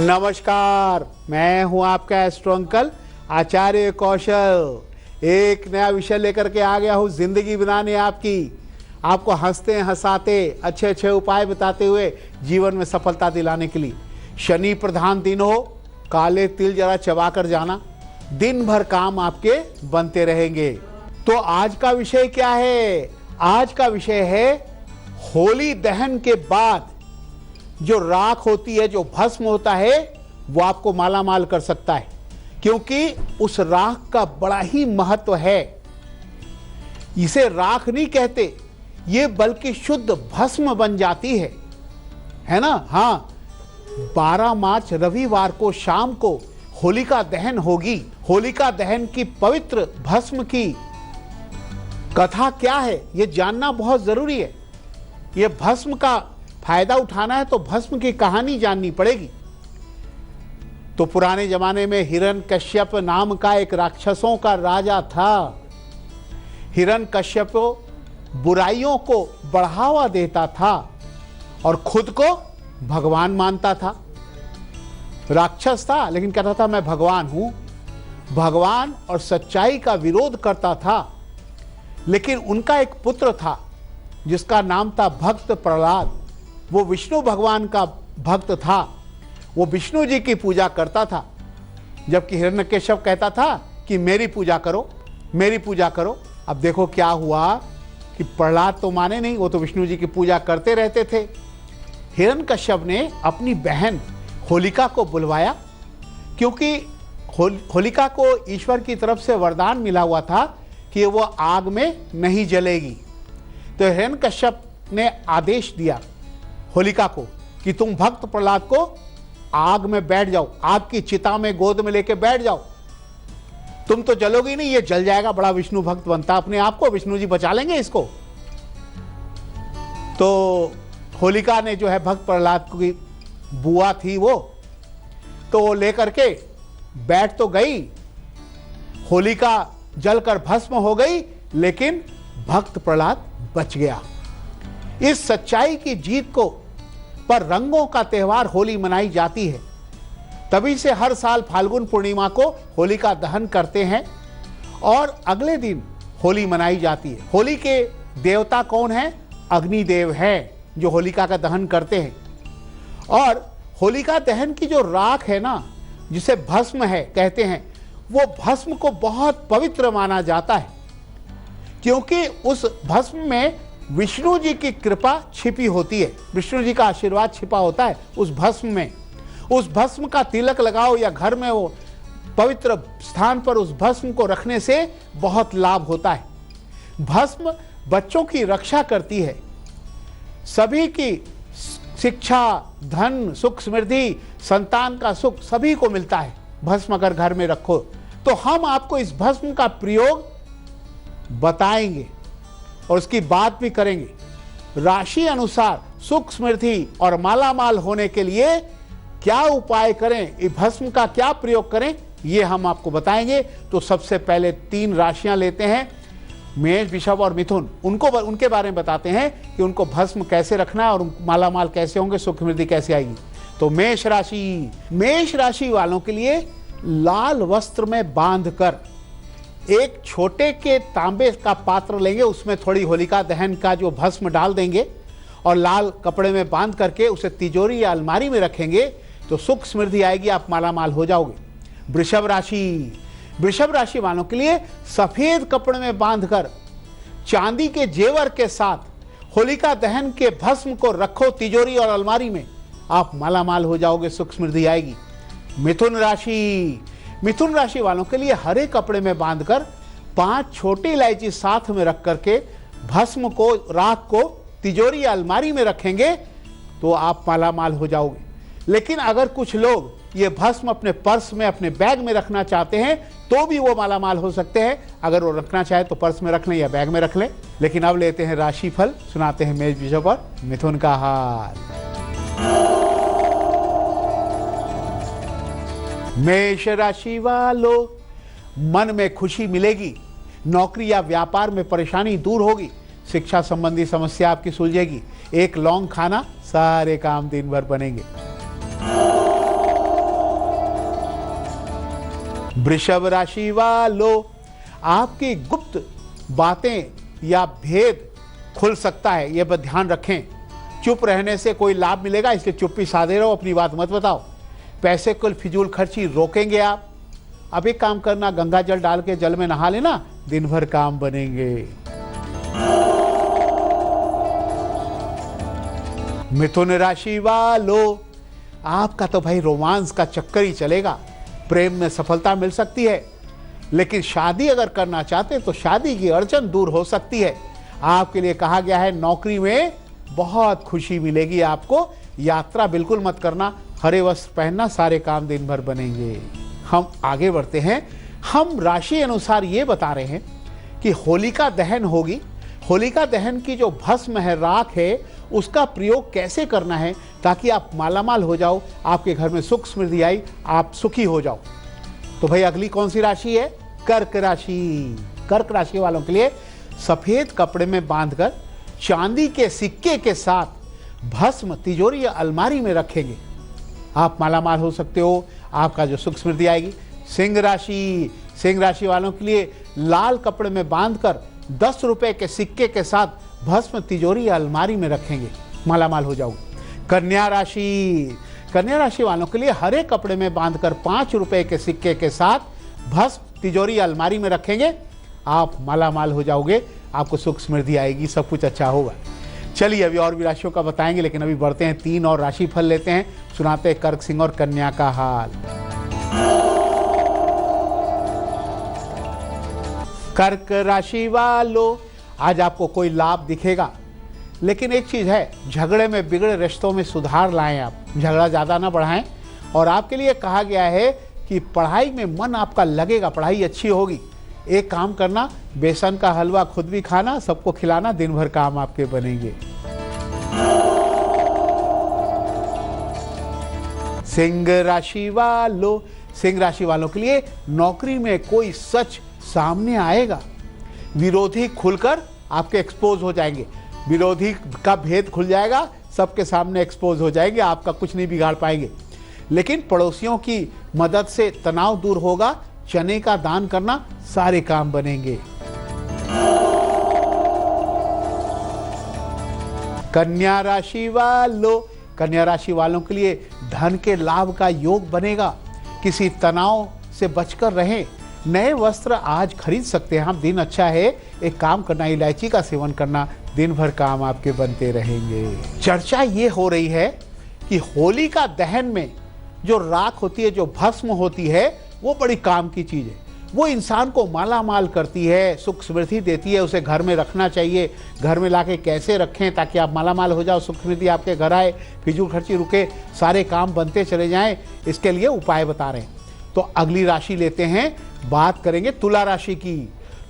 नमस्कार, मैं हूं आपका एस्ट्रो अंकल आचार्य कौशल। एक नया विषय लेकर के आ गया हूं जिंदगी बनाने आपको हंसते हंसाते अच्छे अच्छे उपाय बताते हुए जीवन में सफलता दिलाने के लिए। शनि प्रधान दिन हो, काले तिल जरा चबा कर जाना, दिन भर काम आपके बनते रहेंगे। तो आज का विषय क्या है? आज का विषय है होली दहन के बाद जो राख होती है, जो भस्म होता है, वो आपको माला माल कर सकता है, क्योंकि उस राख का बड़ा ही महत्व है। इसे राख नहीं कहते, ये बल्कि शुद्ध भस्म बन जाती है ना। हाँ, 12 मार्च रविवार को शाम को होलिका दहन होगी। होलिका दहन की पवित्र भस्म की कथा क्या है, ये जानना बहुत जरूरी है। ये भस्म का फायदा उठाना है तो भस्म की कहानी जाननी पड़ेगी। तो पुराने जमाने में हिरण्यकश्यप नाम का एक राक्षसों का राजा था। हिरण्यकश्यप बुराइयों को बढ़ावा देता था और खुद को भगवान मानता था। राक्षस था लेकिन कहता था मैं भगवान हूं। भगवान और सच्चाई का विरोध करता था। लेकिन उनका एक पुत्र था जिसका नाम था भक्त प्रहलाद। वो विष्णु भगवान का भक्त था। वो विष्णु जी की पूजा करता था, जबकि हिरण्यकश्यप कहता था कि मेरी पूजा करो, मेरी पूजा करो। अब देखो क्या हुआ कि प्रहलाद तो माने नहीं, वो तो विष्णु जी की पूजा करते रहते थे। हिरण्यकश्यप ने अपनी बहन होलिका को बुलवाया, क्योंकि होलिका को ईश्वर की तरफ से वरदान मिला हुआ था कि वो आग में नहीं जलेगी। तो हिरण्यकश्यप ने आदेश दिया होलिका को कि तुम भक्त प्रहलाद को आग में बैठ जाओ, आग की चिता में गोद में लेके बैठ जाओ। तुम तो जलोगी नहीं, ये जल जाएगा। बड़ा विष्णु भक्त बनता अपने आप को, विष्णु जी बचा लेंगे इसको। तो होलिका ने जो है भक्त प्रहलाद की बुआ थी वो लेकर के बैठ तो गई। होलिका जलकर भस्म हो गई, लेकिन भक्त प्रहलाद बच गया। इस सच्चाई की जीत को पर रंगों का त्यौहार होली मनाई जाती है। तभी से हर साल फाल्गुन पूर्णिमा को होलिका दहन करते हैं और अगले दिन होली मनाई जाती है। होली के देवता कौन है? अग्निदेव है, जो होलिका का दहन करते हैं। और होलिका दहन की जो राख है ना, जिसे भस्म है कहते हैं, वो भस्म को बहुत पवित्र माना जाता है, क्योंकि उस भस्म में विष्णु जी की कृपा छिपी होती है। विष्णु जी का आशीर्वाद छिपा होता है उस भस्म में। उस भस्म का तिलक लगाओ या घर में वो पवित्र स्थान पर उस भस्म को रखने से बहुत लाभ होता है। भस्म बच्चों की रक्षा करती है। सभी की शिक्षा, धन, सुख, समृद्धि, संतान का सुख सभी को मिलता है भस्म अगर घर में रखो। तो हम आपको इस भस्म का प्रयोग बताएंगे और उसकी बात भी करेंगे। राशि अनुसार सुख, समृद्धि और मालामाल होने के लिए क्या उपाय करें, इस भस्म का क्या प्रयोग करें, ये हम आपको बताएंगे। तो सबसे पहले 3 राशियां लेते हैं, मेष, वृषभ और मिथुन। उनके बारे में बताते हैं कि उनको भस्म कैसे रखना है और मालामाल कैसे होंगे, सुख समृद्धि कैसे आएगी। तो मेष राशि वालों के लिए लाल वस्त्र में बांधकर एक छोटे के तांबे का पात्र लेंगे, उसमें थोड़ी होलिका दहन का जो भस्म डाल देंगे और लाल कपड़े में बांध करके उसे तिजोरी या अलमारी में रखेंगे, तो सुख समृद्धि आएगी, आप मालामाल हो जाओगे। वृषभ राशि वालों के लिए सफेद कपड़े में बांधकर चांदी के जेवर के साथ होलिका दहन के भस्म को रखो तिजोरी और अलमारी में, आप मालामाल हो जाओगे, सुख समृद्धि आएगी। मिथुन राशि वालों के लिए हरे कपड़े में बांधकर 5 छोटी इलायची साथ में रख करके भस्म को, राख को तिजोरी या अलमारी में रखेंगे तो आप मालामाल हो जाओगे। लेकिन अगर कुछ लोग ये भस्म अपने पर्स में, अपने बैग में रखना चाहते हैं तो भी वो मालामाल हो सकते हैं। अगर वो रखना चाहे तो पर्स में रख लें या बैग में रख लें। लेकिन अब लेते हैं राशिफल, सुनाते हैं मेष, वृषभ और मिथुन का हाल। मेष राशि वालों, मन में खुशी मिलेगी, नौकरी या व्यापार में परेशानी दूर होगी, शिक्षा संबंधी समस्या आपकी सुलझेगी। एक लौंग खाना, सारे काम दिन भर बनेंगे। वृषभ राशि वालों, आपकी गुप्त बातें या भेद खुल सकता है, यह ध्यान रखें। चुप रहने से कोई लाभ मिलेगा, इसलिए चुप्पी साधे रहो, अपनी बात मत बताओ। पैसे को फिजूल खर्ची रोकेंगे आप। अब एक काम करना, गंगा जल डाल के जल में नहा लेना, दिन भर काम बनेंगे। मिथुन राशि वालों, आपका तो भाई रोमांस का चक्कर ही चलेगा। प्रेम में सफलता मिल सकती है, लेकिन शादी अगर करना चाहते हैं तो शादी की अड़चन दूर हो सकती है। आपके लिए कहा गया है नौकरी में बहुत खुशी मिलेगी आपको। यात्रा बिल्कुल मत करना, हरे वस्त्र पहनना, सारे काम दिन भर बनेंगे। हम आगे बढ़ते हैं। हम राशि अनुसार ये बता रहे हैं कि होलिका दहन होगी। होलिका दहन की जो भस्म है, राख है, उसका प्रयोग कैसे करना है ताकि आप मालामाल हो जाओ, आपके घर में सुख समृद्धि आई, आप सुखी हो जाओ। तो भाई अगली कौन सी राशि है? कर्क राशि। कर्क राशि वालों के लिए सफेद कपड़े में बांधकर चांदी के सिक्के के साथ भस्म तिजोरी या अलमारी में रखेंगे, आप मालामाल हो सकते हो, आपका जो सुख समृद्धि आएगी। सिंह राशि, सिंह राशि वालों के लिए लाल कपड़े में बांधकर 10 रुपए के सिक्के के साथ भस्म तिजोरी या अलमारी में रखेंगे, मालामाल हो जाओगे। कन्या राशि, कन्या राशि वालों के लिए हरे कपड़े में बांधकर 5 रुपए के सिक्के के साथ भस्म तिजोरी या अलमारी में रखेंगे, आप मालामाल हो जाओगे, आपको सुख समृद्धि आएगी, सब कुछ अच्छा होगा। चलिए अभी और भी राशियों का बताएंगे, लेकिन अभी बढ़ते हैं, 3 और राशि फल लेते हैं, सुनाते हैं कर्क, सिंह और कन्या का हाल। कर्क राशि वालों, आज आपको कोई लाभ दिखेगा, लेकिन एक चीज है, झगड़े में बिगड़े रिश्तों में सुधार लाएं आप, झगड़ा ज्यादा ना बढ़ाएं। और आपके लिए कहा गया है कि पढ़ाई में मन आपका लगेगा, पढ़ाई अच्छी होगी। एक काम करना, बेसन का हलवा खुद भी खाना, सबको खिलाना, दिन भर काम आपके बनेंगे। सिंह राशि वालों, सिंह राशि वालों के लिए नौकरी में कोई सच सामने आएगा, विरोधी खुलकर आपके एक्सपोज हो जाएंगे, विरोधी का भेद खुल जाएगा, सबके सामने एक्सपोज हो जाएंगे, आपका कुछ नहीं बिगाड़ पाएंगे। लेकिन पड़ोसियों की मदद से तनाव दूर होगा, चने का दान करना, सारे काम बनेंगे। कन्या राशि वालों, कन्या राशि वालों के लिए धन के लाभ का योग बनेगा, किसी तनाव से बचकर रहें। नए वस्त्र आज खरीद सकते हैं, हम दिन अच्छा है, एक काम करना, इलायची का सेवन करना, दिन भर काम आपके बनते रहेंगे। चर्चा ये हो रही है कि होलिका दहन में जो राख होती है, जो भस्म होती है, वो बड़ी काम की चीज है, वो इंसान को माला माल करती है, सुख समृद्धि देती है, उसे घर में रखना चाहिए। घर में लाके कैसे रखें ताकि आप माला माल हो जाओ, सुख समृद्धि आपके घर आए, फिजूल खर्ची रुके, सारे काम बनते चले जाएं, इसके लिए उपाय बता रहे हैं। तो अगली राशि लेते हैं, बात करेंगे तुला राशि की।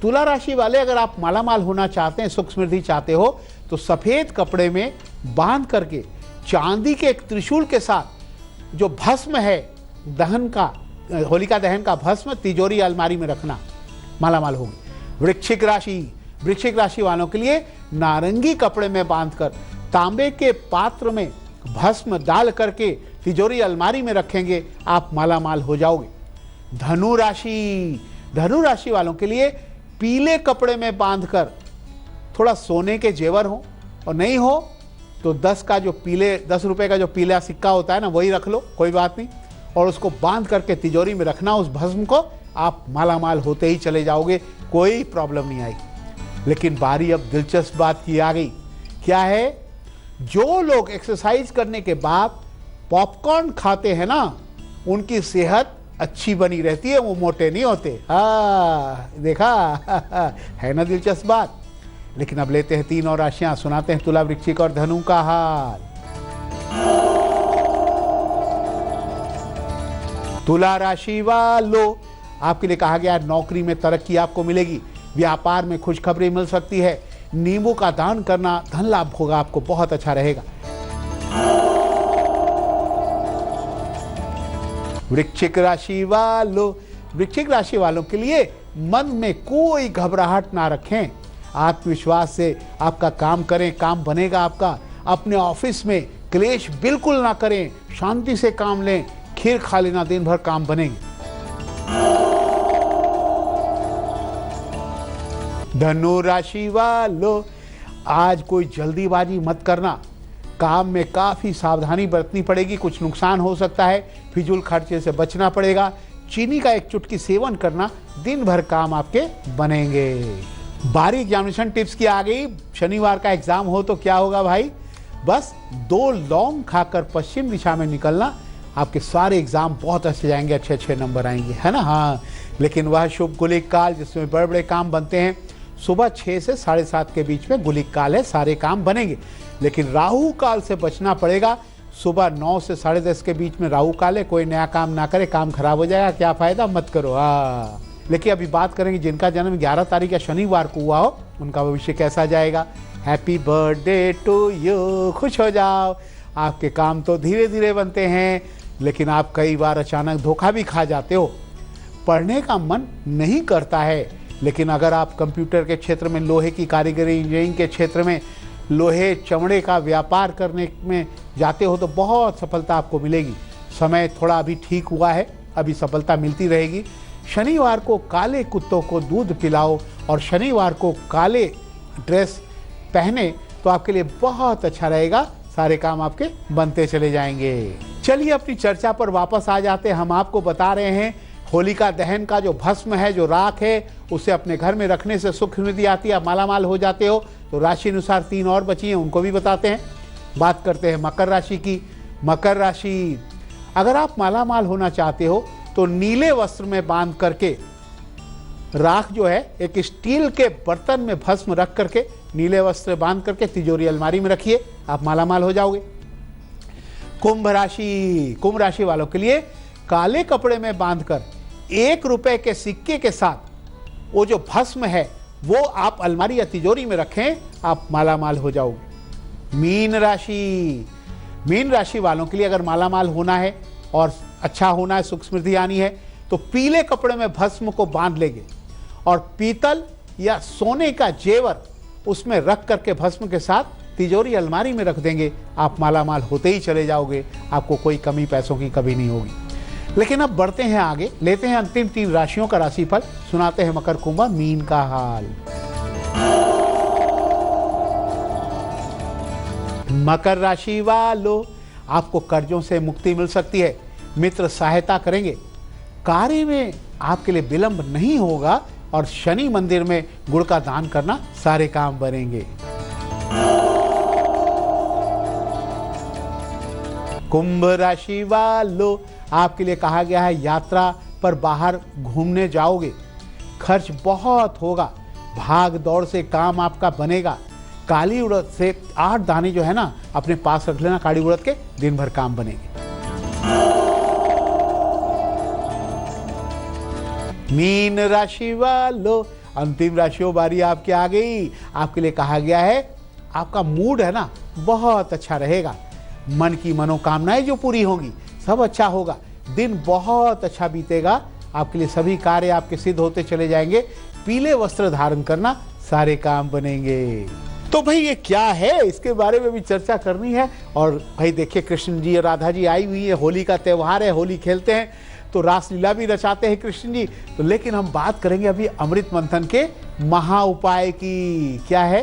तुला राशि वाले, अगर आप माला माल होना चाहते हैं, सुख समृद्धि चाहते हो, तो सफेद कपड़े में बांध करके चांदी के एक त्रिशूल के साथ जो भस्म है दहन का, होलिका दहन का भस्म तिजोरी अलमारी में रखना, मालामाल होगी। वृश्चिक राशि, वृश्चिक राशि वालों के लिए नारंगी कपड़े में बांधकर तांबे के पात्र में भस्म डाल करके तिजोरी अलमारी में रखेंगे, आप मालामाल हो जाओगे। धनु राशि, धनु राशि वालों के लिए पीले कपड़े में बांधकर, थोड़ा सोने के जेवर हो और नहीं हो तो 10 रुपए का जो पीला सिक्का होता है ना, वही रख लो, कोई बात नहीं, और उसको बांध करके तिजोरी में रखना, उस भस्म को, आप मालामाल होते ही चले जाओगे, कोई प्रॉब्लम नहीं आएगी। लेकिन बारी अब दिलचस्प बात की आ गई, क्या है? जो लोग एक्सरसाइज करने के बाद पॉपकॉर्न खाते हैं ना, उनकी सेहत अच्छी बनी रहती है, वो मोटे नहीं होते। हाँ देखा है ना दिलचस्प बात। लेकिन अब लेते हैं 3 और राशियां, सुनाते हैं तुला, वृश्चिक और धनु का हाल। तुला राशि वालों, आपके लिए कहा गया नौकरी में तरक्की आपको मिलेगी, व्यापार में खुशखबरी मिल सकती है, नींबू का दान करना, धन लाभ होगा, आपको बहुत अच्छा रहेगा। वृश्चिक राशि वालों, वृश्चिक राशि वालों के लिए मन में कोई घबराहट ना रखें, आत्मविश्वास से आपका काम करें, काम बनेगा आपका। अपने ऑफिस में क्लेश बिल्कुल ना करें, शांति से काम लें, खीर खा लेना, दिन भर काम बनेंगे। धनु राशि वालों, आज कोई जल्दीबाजी मत करना, काम में काफ़ी सावधानी बरतनी पड़ेगी, कुछ नुकसान हो सकता है, फिजूल खर्चे से बचना पड़ेगा। चीनी का एक चुटकी सेवन करना, दिन भर काम आपके बनेंगे। बारी एग्जामिनेशन टिप्स की आ गई। शनिवार का एग्जाम हो तो क्या होगा भाई, बस 2 लौंग खाकर पश्चिम दिशा में निकलना, आपके सारे एग्जाम बहुत अच्छे जाएंगे, अच्छे अच्छे नंबर आएंगे, है ना। हाँ, लेकिन वह शुभ गुलिक काल जिसमें बड़े बड़े काम बनते हैं, सुबह 6 से 7:30 के बीच में गुलिक काल है, सारे काम बनेंगे। लेकिन राहु काल से बचना पड़ेगा। सुबह 9 से 10:30 के बीच में राहु काल है, कोई नया काम ना करे, काम खराब हो जाएगा, क्या फायदा, मत करो। हाँ, लेकिन अभी बात करेंगे जिनका जन्म 11 तारीख या शनिवार को हुआ हो, उनका भविष्य कैसा जाएगा। हैप्पी बर्थडे टू यू, खुश हो जाओ। आपके काम तो धीरे धीरे बनते हैं, लेकिन आप कई बार अचानक धोखा भी खा जाते हो। पढ़ने का मन नहीं करता है, लेकिन अगर आप कंप्यूटर के क्षेत्र में, लोहे की कारीगरी, इंजीनियरिंग के क्षेत्र में, लोहे चमड़े का व्यापार करने में जाते हो तो बहुत सफलता आपको मिलेगी। समय थोड़ा अभी ठीक हुआ है, अभी सफलता मिलती रहेगी। शनिवार को काले कुत्तों को दूध पिलाओ और शनिवार को काले ड्रेस पहने तो आपके लिए बहुत अच्छा रहेगा, सारे काम आपके बनते चले जाएंगे। चलिए अपनी चर्चा पर वापस आ जाते हैं। हम आपको बता रहे हैं होलिका दहन का जो भस्म है, जो राख है, उसे अपने घर में रखने से सुख समृद्धि आती है, आप मालामाल हो जाते हो। तो राशि अनुसार 3 और बची हैं, उनको भी बताते हैं। बात करते हैं मकर राशि की। मकर राशि, अगर आप मालामाल होना चाहते हो तो नीले वस्त्र में बांध करके राख जो है एक स्टील के बर्तन में भस्म रख करके, नीले वस्त्र बांध करके तिजोरी अलमारी में रखिए, आप मालामाल हो जाओगे। कुंभ राशि, कुंभ राशि वालों के लिए काले कपड़े में बांधकर 1 रुपए के सिक्के के साथ वो जो भस्म है वो आप अलमारी या तिजोरी में रखें, आप मालामाल हो जाओगे। मीन राशि, मीन राशि वालों के लिए अगर मालामाल होना है और अच्छा होना है, सुख समृद्धि आनी है, तो पीले कपड़े में भस्म को बांध लेंगे और पीतल या सोने का जेवर उसमें रख करके भस्म के साथ तिजोरी अलमारी में रख देंगे, आप मालामाल होते ही चले जाओगे, आपको कोई कमी पैसों की कभी नहीं होगी। लेकिन अब बढ़ते हैं आगे, लेते हैं अंतिम 3 राशियों का राशिफल, सुनाते हैं मकर, कुंभ, मीन का हाल। मकर राशि वालों, आपको कर्जों से मुक्ति मिल सकती है, मित्र सहायता करेंगे, कार्य में आपके लिए विलंब नहीं होगा और शनि मंदिर में गुड़ का दान करना, सारे काम बनेंगे। कुंभ राशि वालों, आपके लिए कहा गया है यात्रा पर बाहर घूमने जाओगे, खर्च बहुत होगा, भाग दौड़ से काम आपका बनेगा। काली उड़द से 8 दाने जो है ना अपने पास रख लेना, काली उड़द के, दिन भर काम बनेंगे। मीन राशि वालों, अंतिम राशियों बारी आपकी आ गई। आपके लिए कहा गया है आपका मूड है ना बहुत अच्छा रहेगा, मन की मनोकामनाएं जो पूरी होंगी सब अच्छा होगा, दिन बहुत अच्छा बीतेगा, आपके लिए सभी कार्य आपके सिद्ध होते चले जाएंगे। पीले वस्त्र धारण करना, सारे काम बनेंगे। तो भाई ये क्या है, इसके बारे में भी चर्चा करनी है। और भाई देखिए कृष्ण जी और राधा जी आई हुई है, होली का त्यौहार है, होली खेलते हैं तो रासलीला भी रचाते हैं कृष्ण जी। तो लेकिन हम बात करेंगे अभी अमृत मंथन के महा उपाय की। क्या है,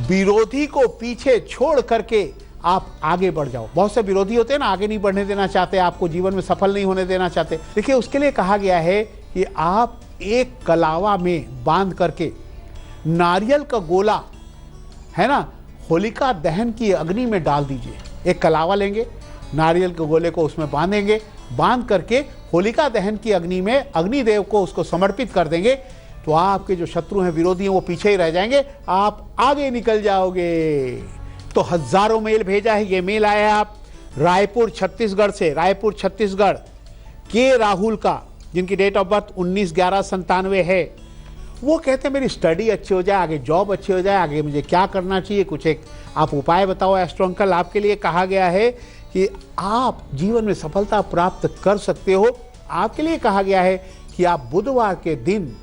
विरोधी को पीछे छोड़ करके आप आगे बढ़ जाओ। बहुत से विरोधी होते हैं ना, आगे नहीं बढ़ने देना चाहते, आपको जीवन में सफल नहीं होने देना चाहते। देखिए उसके लिए कहा गया है कि आप एक कलावा में बांध करके नारियल का गोला है ना, होलिका दहन की अग्नि में डाल दीजिए। एक कलावा लेंगे, नारियल के गोले को उसमें बांधेंगे, बांध करके होलिका दहन की अग्नि में अग्निदेव को उसको समर्पित कर देंगे, तो आपके जो शत्रु हैं, विरोधी हैं, वो पीछे ही रह जाएंगे, आप आगे निकल जाओगे। तो हजारों मेल भेजा है, ये मेल आया है आप रायपुर छत्तीसगढ़ से, रायपुर छत्तीसगढ़ के राहुल का, जिनकी डेट ऑफ बर्थ 19/11/97 है। वो कहते हैं मेरी स्टडी अच्छी हो जाए, आगे जॉब अच्छी हो जाए, आगे मुझे क्या करना चाहिए, कुछ एक आप उपाय बताओ एस्ट्रो अंकल। आपके लिए कहा गया है कि आप जीवन में सफलता प्राप्त कर सकते हो। आपके लिए कहा गया है कि आप बुधवार के दिन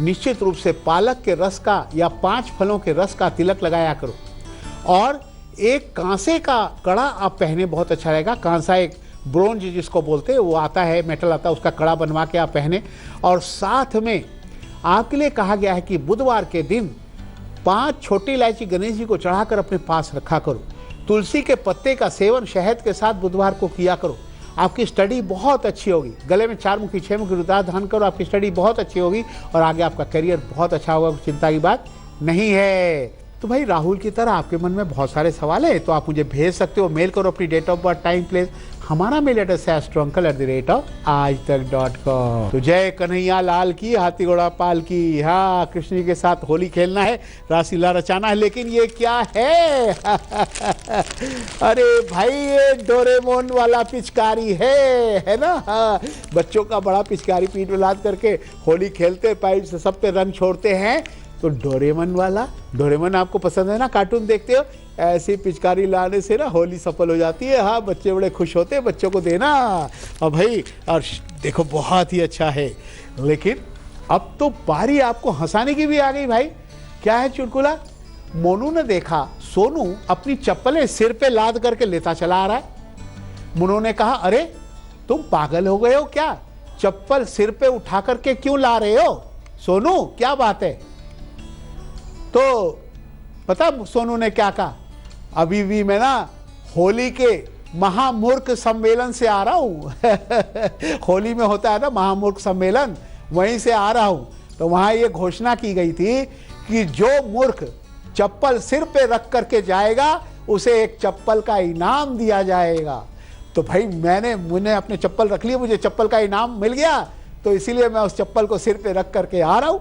निश्चित रूप से पालक के रस का या 5 फलों के रस का तिलक लगाया करो। और एक कांसे का कड़ा आप पहने, बहुत अच्छा रहेगा। कांसा एक ब्रोंज जिसको बोलते हैं वो आता है, मेटल आता है, उसका कड़ा बनवा के आप पहने। और साथ में आपके लिए कहा गया है कि बुधवार के दिन 5 छोटी इलायची गणेश जी को चढ़ाकर अपने पास रखा करो। तुलसी के पत्ते का सेवन शहद के साथ बुधवार को किया करो। आपकी स्टडी बहुत अच्छी होगी। गले में 4 मुखी 6 मुखी रुद्राक्ष धारण करो, आपकी स्टडी बहुत अच्छी होगी और आगे आपका करियर बहुत अच्छा होगा, चिंता की बात नहीं है। तो भाई राहुल की तरह आपके मन में बहुत सारे सवाल है तो आप मुझे भेज सकते हो, मेल करो अपनी date of birth, time, place. हमारा मेल एड्रेस है astrouncle@aajtak.com। तो जय कन्हैया लाल की, हाथी घोड़ा पाल की। हाँ, कृष्ण जी के साथ होली खेलना है, रासलीला रचाना है, लेकिन ये क्या है? अरे भाई ये डोरेमोन वाला पिचकारी है ना? हाँ, बच्चों का बड़ा पिचकारी पीठ में लाद करके होली खेलते, पाइप से सब पे रंग छोड़ते हैं। तो डोरेमन वाला, डोरेमन आपको पसंद है ना, कार्टून देखते हो? ऐसी पिचकारी लाने से ना होली सफल हो जाती है। हाँ, बच्चे बड़े खुश होते हैं, बच्चों को देना। और भाई और देखो बहुत ही अच्छा है, लेकिन अब तो बारी आपको हंसाने की भी आ गई भाई। क्या है चुटकुला? मोनू ने देखा सोनू अपनी चप्पलें सिर पे लाद करके लेता चला आ रहा है। मोनू ने कहा, अरे तुम पागल हो गए हो क्या? चप्पल सिर पे उठा करके क्यों ला रहे हो? सोनू क्या बात है? तो पता सोनू ने क्या कहा? अभी भी मैं ना होली के महामूर्ख सम्मेलन से आ रहा हूं। होली में होता है ना महामूर्ख सम्मेलन, वहीं से आ रहा हूं। तो वहां ये घोषणा की गई थी कि जो मूर्ख चप्पल सिर पे रख करके जाएगा उसे एक चप्पल का इनाम दिया जाएगा। तो भाई मैंने अपने चप्पल रख लिए, मुझे चप्पल का इनाम मिल गया, तो इसीलिए मैं उस चप्पल को सिर पे रख करके आ रहा हूं।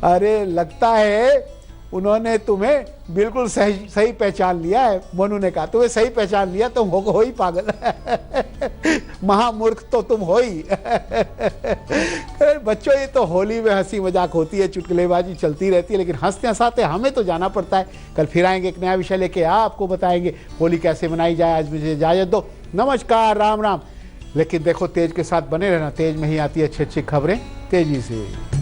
अरे लगता है उन्होंने तुम्हें बिल्कुल सही पहचान लिया है। मोनू ने कहा, तुम्हें सही पहचान लिया, तुम हो ही पागल। महामूर्ख तो तुम हो ही। बच्चों ये तो होली में हंसी मजाक होती है, चुटकुलेबाजी चलती रहती है, लेकिन हंसते हंसाते हमें तो जाना पड़ता है। कल फिर आएंगे एक नया विषय लेके, आपको बताएंगे होली कैसे मनाई जाए। आज मुझे इजाजत दो, नमस्कार, राम राम। लेकिन देखो तेज के साथ बने रहना, तेज में ही आती है अच्छी अच्छी खबरें तेजी से।